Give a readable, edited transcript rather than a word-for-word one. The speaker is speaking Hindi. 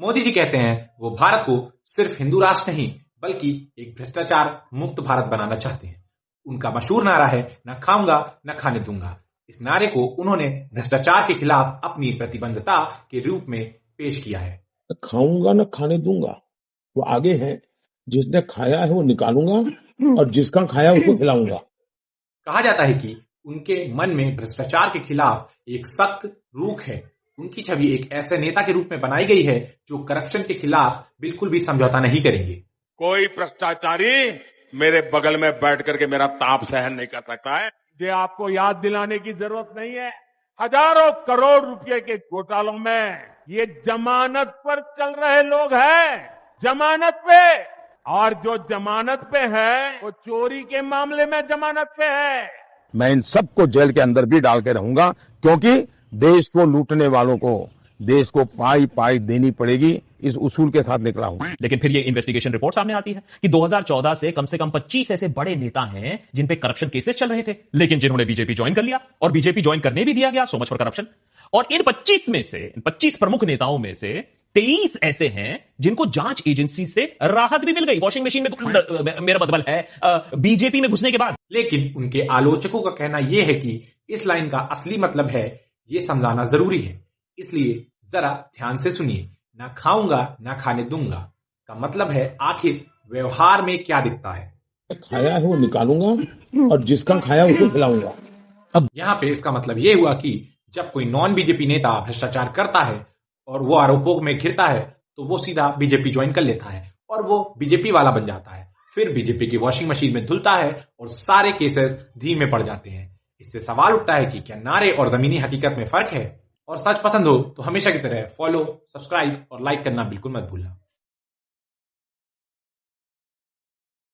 मोदी जी कहते हैं वो भारत को सिर्फ हिंदू राष्ट्र नहीं बल्कि एक भ्रष्टाचार मुक्त भारत बनाना चाहते हैं। उनका मशहूर नारा है न खाऊंगा न खाने दूंगा। इस नारे को उन्होंने भ्रष्टाचार के खिलाफ अपनी प्रतिबद्धता के रूप में पेश किया है। न खाऊंगा न खाने दूंगा, वो आगे है, जिसने खाया है वो निकालूंगा और जिसका खाया उसको खिलाऊंगा। कहा जाता है कि उनके मन में भ्रष्टाचार के खिलाफ एक सख्त रूख है। उनकी छवि एक ऐसे नेता के रूप में बनाई गई है जो करप्शन के खिलाफ बिल्कुल भी समझौता नहीं करेंगे। कोई भ्रष्टाचारी मेरे बगल में बैठ करके मेरा ताप सहन नहीं कर सकता है। ये आपको याद दिलाने की जरूरत नहीं है, हजारों करोड़ रुपए के घोटालों में ये जमानत पर चल रहे लोग हैं, जमानत पे। और जो जमानत पे है वो चोरी के मामले में जमानत पे है। मैं इन सबको जेल के अंदर भी डाल के रहूंगा, क्योंकि देश को लूटने वालों को देश को पाई पाई देनी पड़ेगी, इस उसूल के साथ निकला हूं। लेकिन फिर ये इन्वेस्टिगेशन रिपोर्ट सामने आती है कि 2014 से कम 25 ऐसे बड़े नेता हैं जिन पे करप्शन केसेस चल रहे थे, लेकिन जिन्होंने बीजेपी ज्वाइन कर लिया और बीजेपी ज्वाइन करने भी दिया गया, सो मच फॉर करप्शन। और इन 25 प्रमुख नेताओं में से 23 ऐसे हैं जिनको जांच एजेंसी से राहत भी मिल गई। वॉशिंग मशीन में मेरा मतलब है बीजेपी में घुसने के बाद। लेकिन उनके आलोचकों का कहना यह है कि इस लाइन का असली मतलब है ये समझाना जरूरी है, इसलिए जरा ध्यान से सुनिए। ना खाऊंगा ना खाने दूंगा का मतलब है आखिर व्यवहार में क्या दिखता है। खाया है वो निकालूंगा और जिसका खाया उसको खिलाऊंगा। अब यहाँ पे इसका मतलब ये हुआ कि जब कोई नॉन बीजेपी नेता भ्रष्टाचार करता है और वो आरोपों में घिरता है तो वो सीधा बीजेपी ज्वाइन कर लेता है और वो बीजेपी वाला बन जाता है। फिर बीजेपी की वॉशिंग मशीन में धुलता है और सारे केसेस धीमे पड़ जाते हैं। इससे सवाल उठता है कि क्या नारे और जमीनी हकीकत में फर्क है? और सच पसंद हो तो हमेशा की तरह फॉलो, सब्सक्राइब और लाइक करना बिल्कुल मत भूलना।